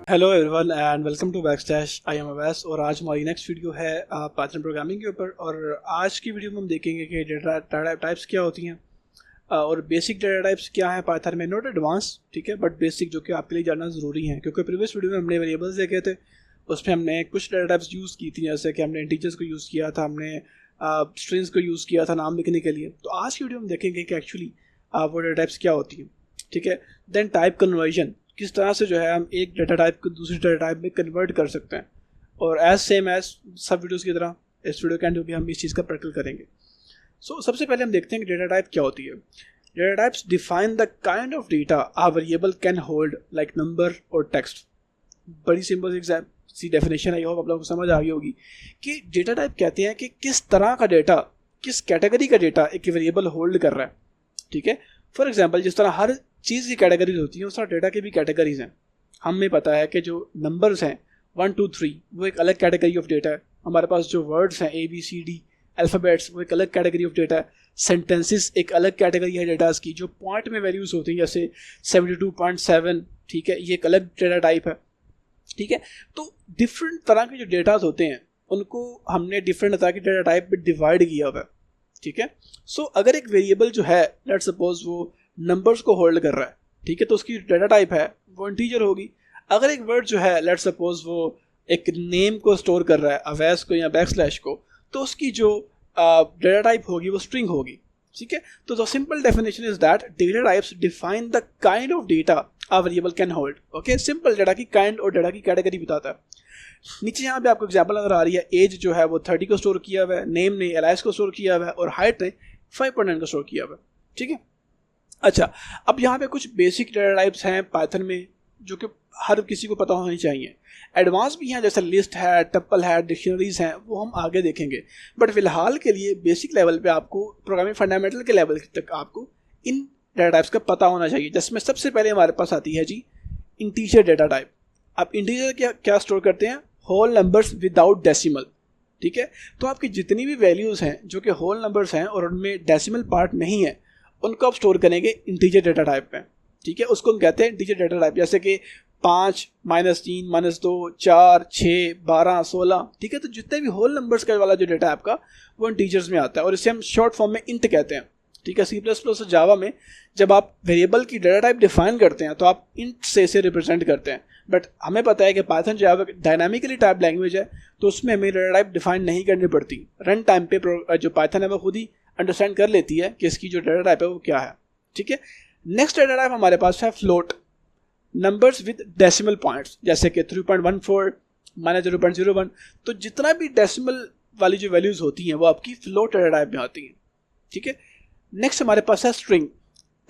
Hello everyone and welcome to Backstash. I am Awais और आज हमारी नेक्स्ट वीडियो है पाइथन प्रोग्रामिंग के ऊपर। और आज की वीडियो में हम देखेंगे कि डेटा टाइप्स क्या होती हैं और बेसिक डेटा टाइप्स क्या हैं पाइथन में, नॉट एडवांस, ठीक है, बट बेसिक, जो कि आपके लिए जानना ज़रूरी है। क्योंकि प्रीवियस वीडियो में हमने वेरिएबल्स देखे थे, उसमें हमने कुछ डेटा टाइप्स यूज़ की थी, जैसे कि हमने इंटीजर्स को यूज़ किया था, हमने स्ट्रिंग्स को यूज़ किया था नाम लिखने के लिए। तो आज की वीडियो में देखेंगे कि एक्चुअली वो डेटा टाइप्स क्या होती हैं, ठीक है। देन टाइप कन्वर्जन, किस तरह से जो है हम एक डेटा टाइप को दूसरी डेटा टाइप में कन्वर्ट कर सकते हैं। और एज सेम एज सब वीडियोस की तरह इस वीडियो के एंड भी हम इस चीज़ का प्रैक्टिकल करेंगे। सो सबसे पहले हम देखते हैं कि डेटा टाइप क्या होती है। Data types define the kind of data a variable can hold, like number और टेक्स्ट। बड़ी सिंपल सी डेफिनेशन है, ये आप लोगों को समझ आ गई होगी कि डेटा टाइप कहते हैं कि किस तरह का डेटा, किस कैटेगरी का डेटा एक वेरिएबल होल्ड कर रहा है, ठीक है। फॉर एग्जाम्पल, जिस तरह हर चीज़ की कैटेगरीज होती हैं उस तरह डेटा की भी कैटेगरीज हैं। हमें पता है कि जो नंबर्स हैं 1 2 3 वो एक अलग कैटेगरी ऑफ डेटा है। हमारे पास जो वर्ड्स हैं ABCD अल्फ़ाबेट्स, वो एक अलग कैटेगरी ऑफ डेटा है। सेंटेंसेस एक अलग कैटेगरी है डेटास की। जो पॉइंट में वैल्यूज़ होती हैं जैसे 72.7, ठीक है, ये एक अलग डेटा टाइप है, ठीक है। तो डिफरेंट तरह के जो डेटाज होते हैं उनको हमने डिफरेंट तरह के डेटा टाइप में डिवाइड किया हुआ है, ठीक है। सो अगर एक वेरिएबल जो है, लेट्स सपोज वो नंबर्स को होल्ड कर रहा है, ठीक है, तो उसकी डेटा टाइप है वो इंटीजर होगी। अगर एक वर्ड जो है, लेट्स सपोज वो एक नेम को स्टोर कर रहा है, अवैस को या बैकस्लैश को, तो उसकी जो डेटा टाइप होगी वो स्ट्रिंग होगी, ठीक है। तो the simple definition is that data types define the kind of data a variable can hold. Okay, simple data की काइंड और डेटा की कैटेगरी बताता है। नीचे यहाँ पे आपको एग्जांपल नजर आ रही है। एज जो है वो 30 को स्टोर किया हुआ है, नेम ने एलाइस को स्टोर किया हुआ है और हाइट ने 5.9 को स्टोर किया हुआ है, ठीक है। अच्छा, अब यहाँ पे कुछ बेसिक डेटा टाइप्स हैं पाइथन में जो कि हर किसी को पता होनी चाहिए। एडवांस भी हैं, जैसे लिस्ट है, टप्पल है, डिक्शनरीज हैं, वो हम आगे देखेंगे। बट फिलहाल के लिए बेसिक लेवल पे आपको, प्रोग्रामिंग फंडामेंटल के लेवल तक आपको इन डेटा टाइप्स का पता होना चाहिए। जिसमें सबसे पहले हमारे पास आती है जी इंटीजर डेटा टाइप। अब इंटीजर क्या स्टोर करते हैं? होल नंबर्स विदाउट डेसिमल, ठीक है। तो आपकी जितनी भी वैल्यूज़ हैं जो कि होल नंबर्स हैं और उनमें डेसिमल पार्ट नहीं है, उनको आप स्टोर करेंगे इंटीजर डेटा टाइप में, ठीक है। उसको हम कहते हैं इंटीजर डेटा टाइप। जैसे कि 5, -3, -2, 4, 6, 12, 16, ठीक है। तो जितने भी होल नंबर्स का वाला जो डेटा है आपका, वो इंटीजर्स में आता है और इसे हम शॉर्ट फॉर्म में इंट कहते हैं, ठीक है। C++ और जावा में जब आप वेरिएबल की डेटा टाइप डिफाइन करते हैं तो आप इंट से इसे रिप्रेजेंट करते हैं। बट हमें पता है कि Python Java dynamically type language है, तो उसमें हमें डेटा टाइप डिफाइन नहीं करनी पड़ती। रन टाइम पे जो पाइथन है वो खुद ही अंडरस्टैंड कर लेती है कि इसकी जो डेटा टाइप है वो क्या है, ठीक है। नेक्स्ट डेटा टाइप हमारे पास है float, numbers with decimal points, जैसे कि 3.14 -0.01। तो जितना भी डेसिमल वाली जो वैल्यूज होती हैं वो आपकी फ्लोट डेटा टाइप में आती हैं, ठीक है। नेक्स्ट हमारे पास है स्ट्रिंग,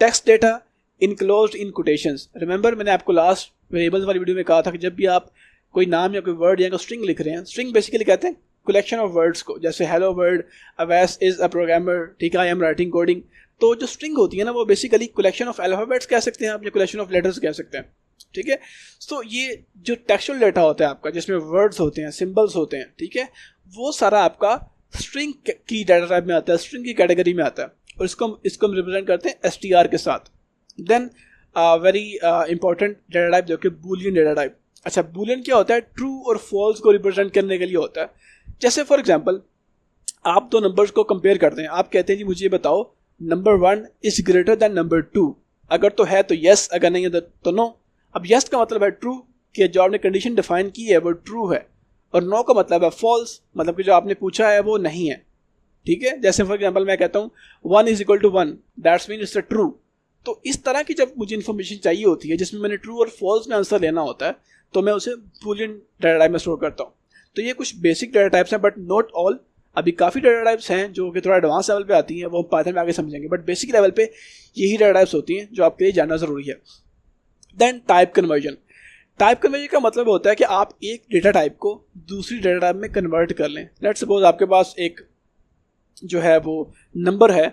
टेक्स्ट डेटा इनक्लोज्ड इन कोटेशंस। रिमेंबर, मैंने आपको लास्ट वेरिएबल्स वाली वीडियो में कहा था कि जब भी आप कोई नाम या कोई वर्ड या कोई स्ट्रिंग लिख रहे हैं, स्ट्रिंग बेसिकली कहते हैं कलेक्शन ऑफ वर्ड्स को, जैसे hello world, Awais is a programmer, ठीक है, आई एम राइटिंग कोडिंग। तो जो स्ट्रिंग होती है ना, वो बेसिकली कलेक्शन ऑफ अल्फाबेट्स कह सकते हैं आप, या कलेक्शन ऑफ लेटर्स कह सकते हैं, ठीक है। तो ये जो टेक्सचुअल डेटा होता है आपका, जिसमें वर्ड्स होते हैं, सिंबल्स होते हैं, ठीक है, वो सारा आपका स्ट्रिंग की डेटा टाइप में आता है, स्ट्रिंग की कैटेगरी में आता है। और इसको हम रिप्रेजेंट करते हैं str के साथ। Then very important data type जो कि बूलियन डेटा टाइप। अच्छा, बूलियन क्या होता है? ट्रू और फॉल्स को रिप्रेजेंट करने के लिए होता है। जैसे फॉर एग्जांपल, आप दो नंबर्स को कंपेयर करते हैं, आप कहते हैं जी मुझे बताओ number 1 is greater than number 2। अगर तो है तो यस, अगर नहीं है तो नो। अब यस का मतलब है ट्रू, कि जो आपने कंडीशन डिफाइन की है वो ट्रू है, और नो का मतलब है फॉल्स, मतलब कि जो आपने पूछा है वो नहीं है, ठीक है। जैसे फॉर एग्जांपल मैं कहता हूँ 1 = 1, that's mean it's a true. तो इस तरह की जब मुझे इन्फॉर्मेशन चाहिए होती है जिसमें मैंने ट्रू और फॉल्स में आंसर लेना होता है, तो मैं उसे बूलियन डेटा टाइप में स्टोर करता हूँ। तो ये कुछ बेसिक डेटा टाइप्स हैं, बट नॉट ऑल। अभी काफ़ी डेटा टाइप्स हैं जो कि थोड़ा एडवांस लेवल पे आती हैं, वो पाइथन में आगे समझेंगे, बट बेसिक लेवल पे यही डेटा टाइप्स होती हैं जो आपके लिए जानना ज़रूरी है। Then type conversion. Type conversion का मतलब होता है कि आप एक डेटा टाइप को दूसरी डेटा टाइप में कन्वर्ट कर लें। लेट्स सपोज आपके पास एक जो है वो नंबर है,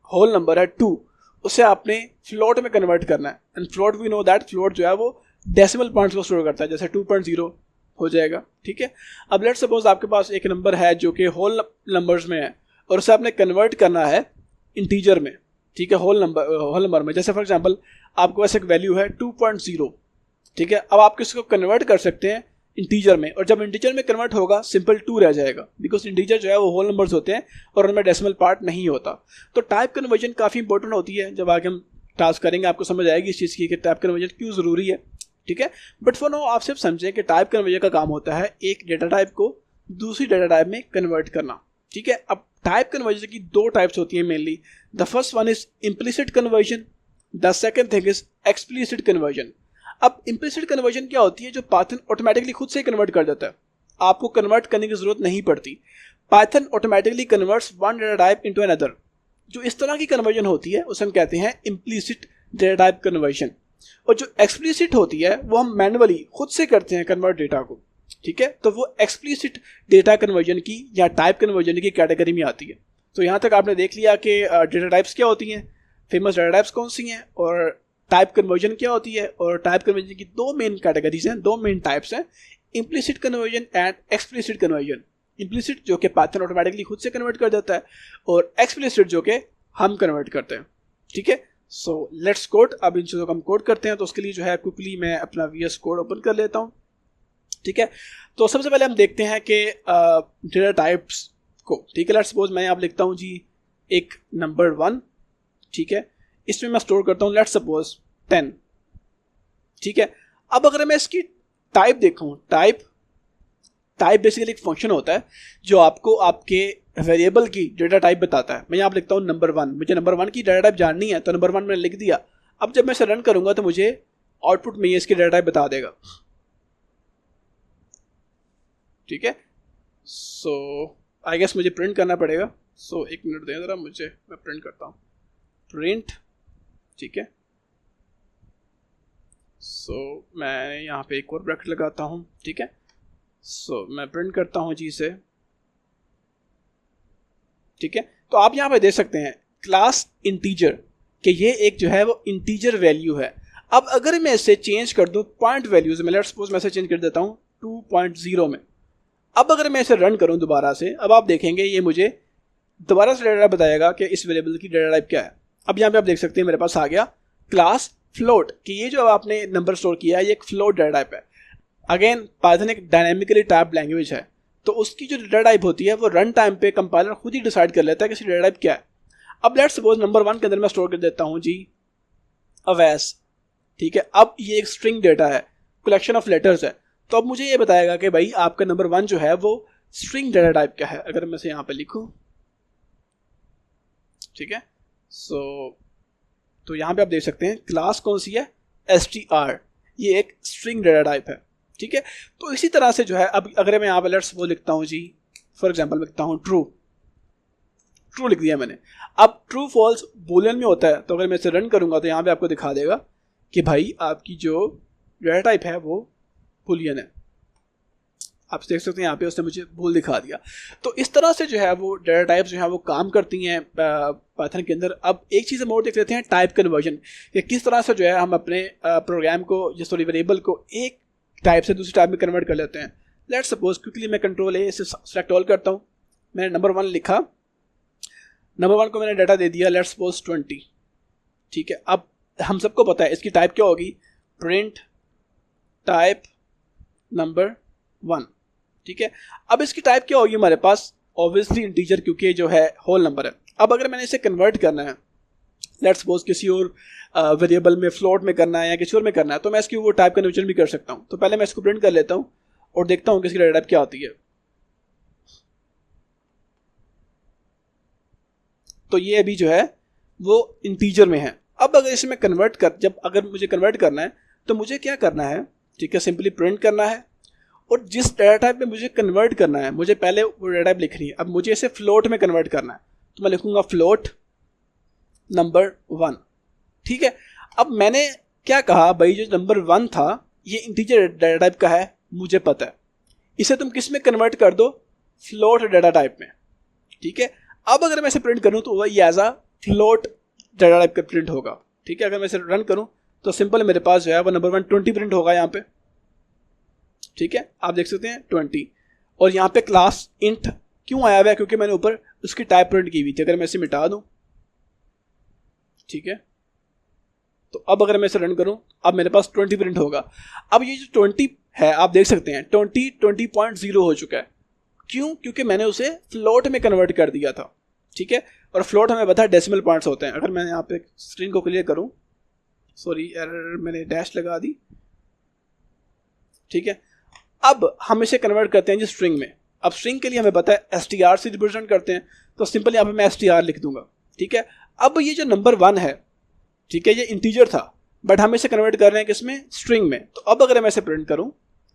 होल नंबर है 2, उसे आपने फ्लोट में कन्वर्ट करना है। And float we know that float जो है वो डेसिमल पॉइंट्स को स्टोर करता है, जैसे 2.0 हो जाएगा, ठीक है। अब लेट्स सपोज आपके पास एक नंबर है जो कि होल नंबर्स में है और उसे आपने कन्वर्ट करना है इंटीजर में, ठीक है, होल नंबर में। जैसे फॉर एग्जांपल आपके पास एक वैल्यू है 2.0, ठीक है। अब आप इसको कन्वर्ट कर सकते हैं इंटीजर में, और जब इंटीजर में कन्वर्ट होगा सिंपल 2 रह जाएगा, बिकॉज इंटीजर जो है वो होल नंबर्स होते हैं और उनमें डेसिमल पार्ट नहीं होता। तो टाइप कन्वर्जन काफ़ी इंपॉर्टेंट होती है। जब आगे हम टास्क करेंगे आपको समझ आएगी इस चीज़ की कि टाइप कन्वर्जन क्यों ज़रूरी है, ठीक है। बट फॉर नाउ आप सिर्फ समझें कि टाइप कन्वर्जन का काम होता है एक डेटा टाइप को दूसरी डेटा टाइप में कन्वर्ट करना, ठीक है। अब टाइप कन्वर्जन की 2 टाइप्स होती हैं mainly. The first one is implicit conversion, the second thing is explicit conversion. अब इम्प्लिसिट कन्वर्जन क्या होती है? जो पाइथन ऑटोमेटिकली खुद से कन्वर्ट कर देता है, आपको कन्वर्ट करने की जरूरत नहीं पड़ती। Python automatically converts one data type into another. जो इस तरह की कन्वर्जन होती है उसे हम कहते हैं इम्प्लिसिट डेटा टाइप कन्वर्जन। और जो एक्सप्लिसिट होती है वो हम मैनुअली खुद से करते हैं कन्वर्ट डेटा को, ठीक है। तो वो एक्सप्लिसिट डेटा कन्वर्जन की या टाइप कन्वर्जन की कैटेगरी में आती है। तो यहाँ तक आपने देख लिया कि डेटा टाइप्स क्या होती हैं, फेमस डेटा टाइप्स कौन सी हैं, और टाइप कन्वर्जन क्या होती है। और टाइप कन्वर्जन की 2 मेन कैटेगरीज हैं, 2 मेन टाइप्स हैं, implicit conversion and explicit conversion. Implicit जो कि पाइथन ऑटोमेटिकली खुद से कन्वर्ट कर देता है, और एक्सप्लिसिट जो कि हम कन्वर्ट करते हैं, ठीक है। So let's code. अब इन चीज़ों को हम कोड करते हैं, तो उसके लिए जो है क्विकली मैं अपना VS कोड ओपन कर लेता हूँ, ठीक है। तो सबसे पहले हम देखते हैं कि डेटा टाइप्स को, ठीक है। लेट्स सपोज मैं यहाँ लिखता हूँ जी एक नंबर 1, ठीक है। इसमें मैं स्टोर करता हूँ लेट्स सपोज 10, ठीक है। अब अगर मैं इसकी टाइप देखूँ, टाइप बेसिकली एक फंक्शन होता है जो आपको आपके वेरिएबल की डेटा टाइप बताता है। मैं यहाँ लिखता हूँ नंबर 1, मुझे नंबर 1 की डेटा टाइप जाननी है, तो नंबर 1 मैंने लिख दिया। अब जब मैं इसे रन करूँगा तो मुझे आउटपुट में ये इसकी डेटा टाइप बता देगा, ठीक है। सो आई गेस मुझे प्रिंट करना पड़ेगा। सो एक मिनट दें ज़रा मुझे, मैं प्रिंट करता हूँ, प्रिंट, ठीक है। सो मैं यहाँ पे एक और ब्रैकेट लगाता हूँ, ठीक है। सो मैं प्रिंट करता हूँ जी इसे, ठीक है। तो आप यहाँ पे देख सकते हैं क्लास इंटीजर कि ये एक जो है वो इंटीजर वैल्यू है। अब अगर मैं इसे चेंज कर दूँ पॉइंट वैल्यूज में, लेट्स सपोज मैं इसे चेंज कर देता हूँ 2.0 में। अब अगर मैं इसे रन करूँ दोबारा से, अब आप देखेंगे ये मुझे दोबारा से डेटा बताएगा कि इस वेरिएबल की डेटा टाइप क्या है। अब यहाँ पे आप देख सकते हैं मेरे पास आ गया क्लास फ्लोट, कि ये जो आपने नंबर स्टोर किया है ये एक फ्लोट डेटा टाइप है। अगेन पाइथन एक डायनेमिकली टाइप लैंग्वेज है, तो उसकी जो डेटा टाइप होती है वो रन टाइम पे कंपाइलर खुद ही डिसाइड कर लेता है कि इसकी डेटा टाइप क्या है। अब लेट्स सपोज नंबर 1 के अंदर मैं स्टोर कर देता हूँ जी अवैस, ठीक है। अब ये एक स्ट्रिंग डेटा है, कलेक्शन ऑफ लेटर्स है, तो अब मुझे ये बताएगा कि भाई आपका नंबर 1 जो है वो स्ट्रिंग डेटा टाइप क्या है। अगर मैं इसे यहाँ पे लिखूँ, ठीक है। तो यहाँ पे आप देख सकते हैं क्लास कौन सी है, str, ये एक स्ट्रिंग डेटा टाइप है, ठीक है। तो इसी तरह से जो है, अब अगर मैं यहाँ पे लेट्स वो लिखता हूँ जी फॉर एग्जांपल लिखता हूँ ट्रू लिख दिया मैंने। अब ट्रू फॉल्स बूलियन में होता है, तो अगर मैं इसे रन करूँगा तो यहाँ पे आपको दिखा देगा कि भाई आपकी जो डेटा टाइप है वो बूलियन है। आप देख सकते हैं यहाँ पे उसने मुझे भूल दिखा दिया। तो इस तरह से जो है वो डेटा टाइप्स जो है वो काम करती हैं पाइथन के अंदर। अब एक चीज़ हम और देख लेते हैं टाइप कन्वर्जन, कि किस तरह से जो है हम अपने प्रोग्राम को या वेरिएबल को एक टाइप से दूसरी टाइप में कन्वर्ट कर लेते हैं। लेट्स सपोज क्विकली मैं कंट्रोल A से सेलेक्ट ऑल करता हूँ, मैंने नंबर 1 लिखा, नंबर 1 को मैंने डाटा दे दिया लेट्स सपोज 20, ठीक है। अब हम सबको पता है इसकी टाइप क्या होगी, प्रिंट टाइप नंबर 1, ठीक है। अब इसकी टाइप क्या होगी हमारे पास, ऑब्वियसली इंटीजर, क्योंकि जो है होल नंबर है। अब अगर मैंने इसे कन्वर्ट करना है लेट्स सपोज किसी और वेरिएबल में, फ्लोट में करना है या किसी और में करना है, तो मैं इसकी वो टाइप कन्वर्जन भी कर सकता हूँ। तो पहले मैं इसको प्रिंट कर लेता हूँ और देखता हूँ कि इसकी डेटा टाइप क्या होती है। तो ये अभी जो है वो इंटीजर में है। अब अगर इसे मैं अगर मुझे कन्वर्ट करना है तो मुझे क्या करना है, ठीक है, सिंपली प्रिंट करना है, और जिस डेटा टाइप में मुझे कन्वर्ट करना है मुझे पहले वो डेटा टाइप लिखनी है। अब मुझे इसे फ्लोट में कन्वर्ट करना है, तो मैं लिखूंगा फ्लोट नंबर 1, ठीक है। अब मैंने क्या कहा, भाई जो नंबर 1 था ये इंटीजर डेटा टाइप का है, मुझे पता है, इसे तुम किस में कन्वर्ट कर दो, फ्लोट डेटा टाइप में, ठीक है। अब अगर मैं इसे प्रिंट करूं तो ये एज आ फ्लोट डेटा टाइप का प्रिंट होगा, ठीक है। अगर मैं इसे रन करूं तो सिंपल मेरे पास जो है वो नंबर 1 20 प्रिंट होगा यहाँ पे, ठीक है। आप देख सकते हैं 20, और यहाँ पे क्लास इंट क्यों आया हुआ है, क्योंकि मैंने ऊपर उसकी टाइप प्रिंट की हुई थी। अगर मैं इसे मिटा दूं, ठीक है, तो अब अगर मैं इसे रन करूं, अब मेरे पास 20 प्रिंट होगा। अब ये जो 20 है आप देख सकते हैं 20.0 हो चुका है। क्यों? क्योंकि मैंने उसे फ्लोट में कन्वर्ट कर दिया था, ठीक है। और फ्लोट हमें पता है डेसिमल पॉइंट्स होते हैं। अगर मैं यहाँ पे स्क्रीन को क्लियर करूँ, सॉरी एरर, मैंने डैश लगा दी, ठीक है। अब हम इसे कन्वर्ट करते हैं जी स्ट्रिंग में। अब स्ट्रिंग के लिए हमें पता है str से रिप्रेजेंट करते हैं, तो सिंपल यहाँ पे मैं str लिख दूंगा, ठीक है। अब ये जो नंबर 1 है, ठीक है, ये इंटीजर था बट हम इसे कन्वर्ट कर रहे हैं किसमें? स्ट्रिंग में। तो अब अगर मैं इसे प्रिंट करूं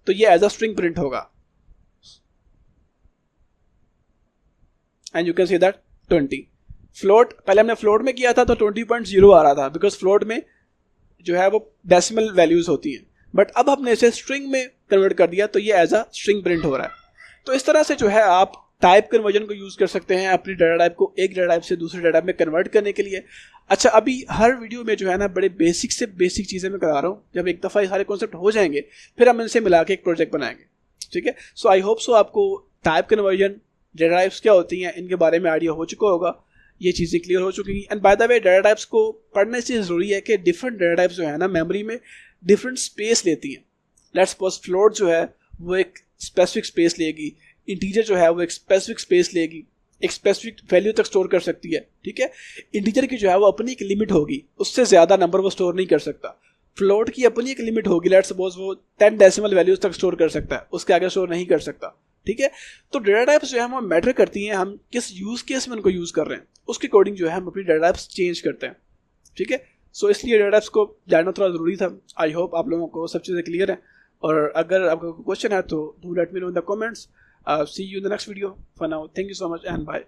तो ये एज अ स्ट्रिंग प्रिंट होगा, and you can see that 20 float. पहले हमने फ्लोट में किया था तो 20.0 आ रहा था, बिकॉज फ्लोट में जो है वो डेसिमल वैल्यूज होती हैं, बट अब हमने इसे स्ट्रिंग में कन्वर्ट कर दिया तो ये एज अ स्ट्रिंग प्रिंट हो रहा है। तो इस तरह से जो है आप टाइप कन्वर्जन को यूज़ कर सकते हैं अपनी डाटा टाइप को एक डाटा टाइप से दूसरे डाटा टाइप में कन्वर्ट करने के लिए। अच्छा, अभी हर वीडियो में जो है ना बड़े बेसिक से बेसिक चीज़ें मैं करा रहा हूँ। जब एक दफ़ा ये सारे कॉन्सेप्ट हो जाएंगे फिर हम इनसे मिला के एक प्रोजेक्ट बनाएंगे, ठीक है। सो आई होप सो आपको टाइप कन्वर्जन, डाटा टाइप्स क्या होती हैं, इनके बारे में आइडिया हो चुका होगा, ये चीज़ें क्लियर हो चुकी हैं। And by the way data types को पढ़ने से ज़रूरी है कि डिफरेंट डाटा टाइप्स जो है ना मेमोरी में डिफरेंट स्पेस लेती हैं। लेट्स सपोज फ्लोट जो है वो एक स्पेसिफिक स्पेस लेगी, इंटीजर जो है वो एक स्पेसिफिक स्पेस लेगी, एक स्पेसिफिक वैल्यू तक स्टोर कर सकती है, ठीक है। इंटीजर की जो है वो अपनी एक लिमिट होगी, उससे ज़्यादा नंबर वो स्टोर नहीं कर सकता। फ्लोट की अपनी एक लिमिट होगी, लेट्स सपोज वो 10 डेसिमल वैल्यूज तक स्टोर कर सकता है, उसके आगे स्टोर नहीं कर सकता, ठीक है। तो डाटा टाइप्स जो है वो मैटर करती हैं, हम किस यूज़ केस में उनको यूज़ कर रहे हैं उसके अकॉर्डिंग जो है हम अपनी डाटा टाइप्स चेंज करते हैं, ठीक है। सो इसलिए डाटा टाइप्स को जानना थोड़ा ज़रूरी था। आई होप आप लोगों को सब चीज़ें क्लियर हैं, और अगर आपका कोई क्वेश्चन है तो do let me know in the comments. See you in the next video. For now, thank you so much and bye.